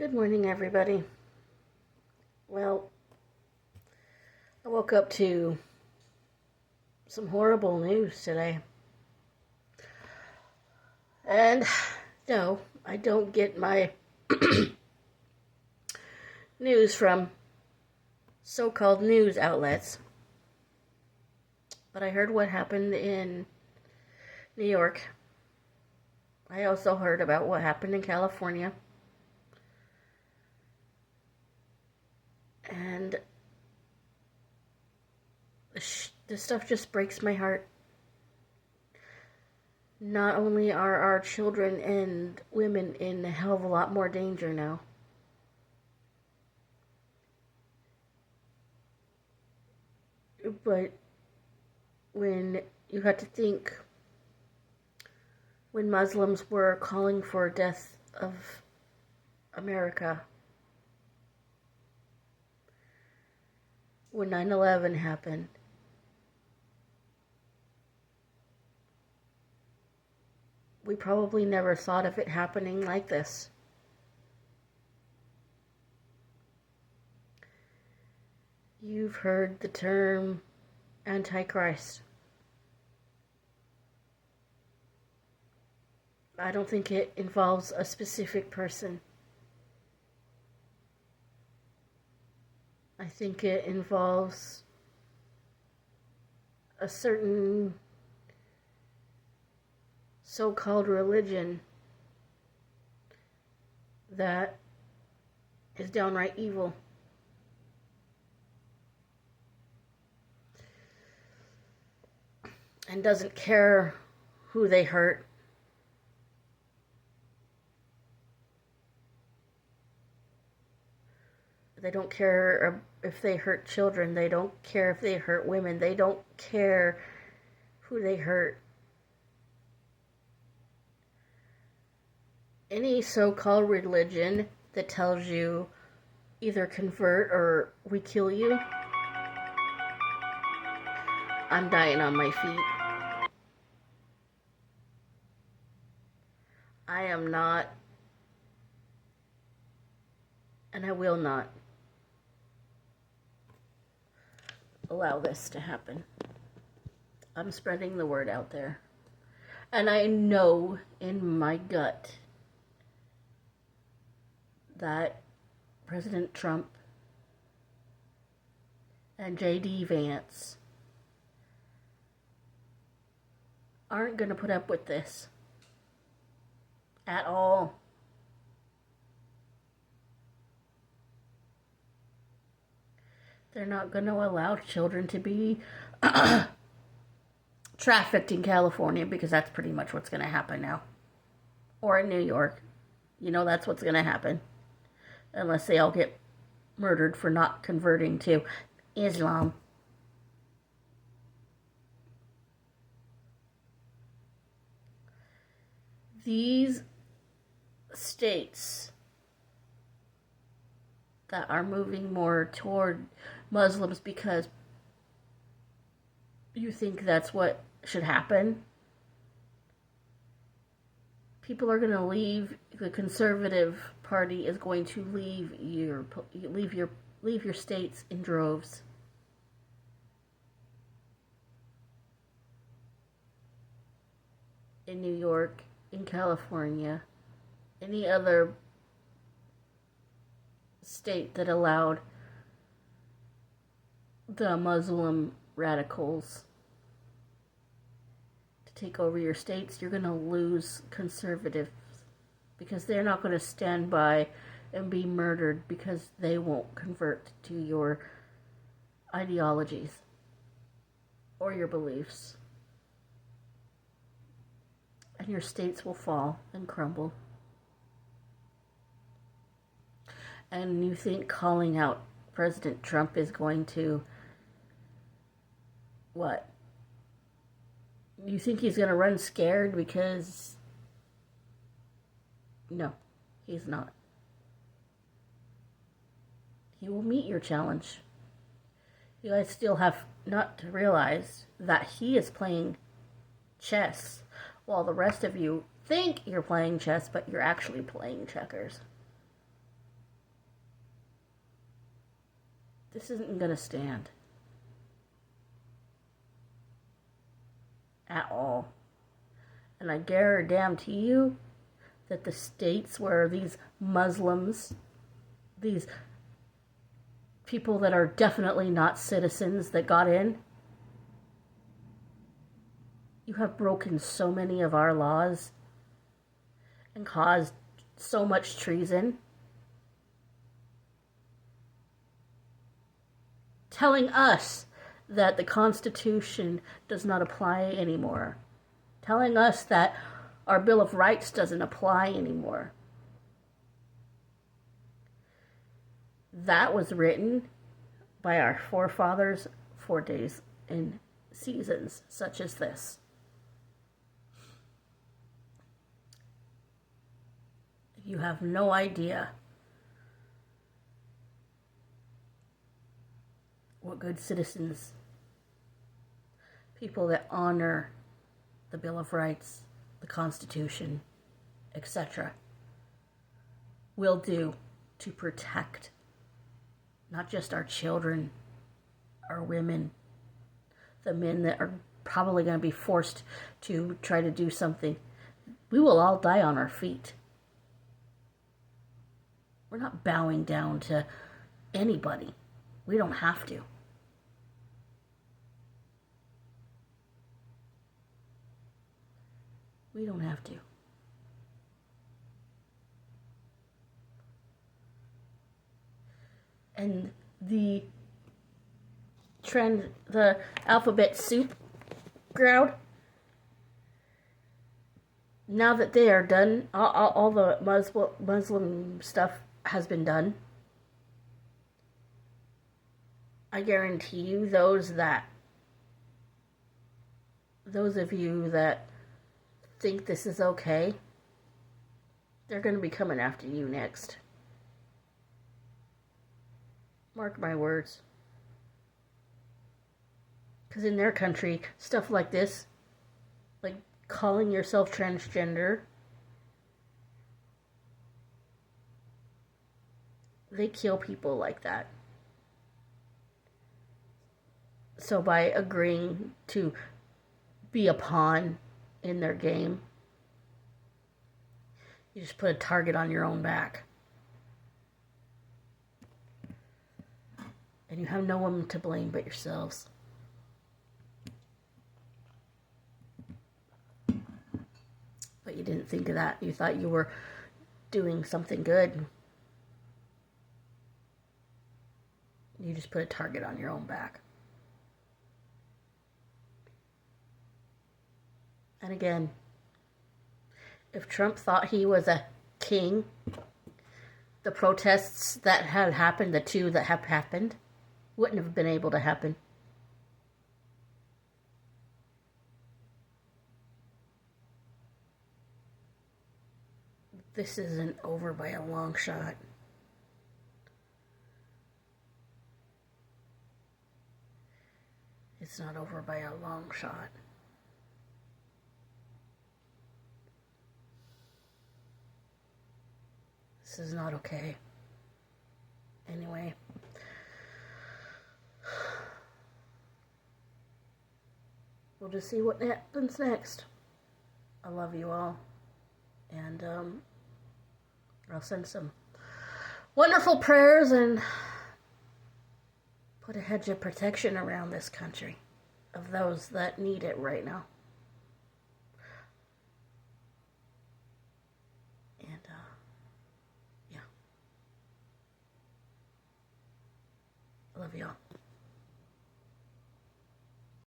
Good morning, everybody. Well, I woke up to some horrible news today. And no, I don't get my news from so-called news outlets. But I heard what happened in New York. I also heard about what happened in California. And this stuff just breaks my heart. Not only are our children and women in a hell of a lot more danger now, but when you had to think, when Muslims were calling for death of America, when 9/11 happened, we probably never thought of it happening like this. You've heard the term Antichrist. I don't think it involves a specific person. I think it involves a certain so-called religion that is downright evil. And doesn't care who they hurt. They don't care if they hurt children. They don't care if they hurt women. They don't care who they hurt. Any so-called religion that tells you either convert or we kill you, I'm dying on my feet. I am not, and I will not allow this to happen. I'm spreading the word out there. And I know in my gut that President Trump and J.D. Vance aren't going to put up with this at all. They're not going to allow children to be trafficked in California, because that's pretty much what's going to happen now. Or in New York. You know that's what's going to happen. Unless they all get murdered for not converting to Islam. These states that are moving more toward Muslims because you think that's what should happen, people are going to leave. The conservative party is going to leave your states in droves. In New York, in California, any other state that allowed the Muslim radicals to take over your states, you're going to lose conservatives, because they're not going to stand by and be murdered because they won't convert to your ideologies or your beliefs. And your states will fall and crumble. And you think calling out President Trump is going to, what? You think he's going to run scared because... No, he's not. He will meet your challenge. You guys still have not to realize that he is playing chess, while the rest of you think you're playing chess, but you're actually playing checkers. This isn't going to stand. At all. And I guarantee you that the states where these Muslims, these people that are definitely not citizens that got in, you have broken so many of our laws and caused so much treason. Telling us that the Constitution does not apply anymore. Telling us that our Bill of Rights doesn't apply anymore. That was written by our forefathers for days and seasons such as this. You have no idea what good citizens, people that honor the Bill of Rights, the Constitution, etc., will do to protect not just our children, our women, the men that are probably going to be forced to try to do something. We will all die on our feet. We're not bowing down to anybody. We don't have to. We don't have to. And the alphabet soup crowd, now that they are done, all the Muslim stuff has been done. I guarantee you those of you that think this is okay, they're going to be coming after you next. Mark my words. Because in their country, stuff like this, like calling yourself transgender, they kill people like that. So by agreeing to be a pawn in their game, you just put a target on your own back. And you have no one to blame but yourselves. But you didn't think of that. You thought you were doing something good. You just put a target on your own back. And again, if Trump thought he was a king, the protests that had happened, the two that have happened, wouldn't have been able to happen. This isn't over by a long shot. It's not over by a long shot. This is not okay. Anyway. We'll just see what happens next. I love you all. And I'll send some wonderful prayers and put a hedge of protection around this country of those that need it right now. And, yeah. I love y'all.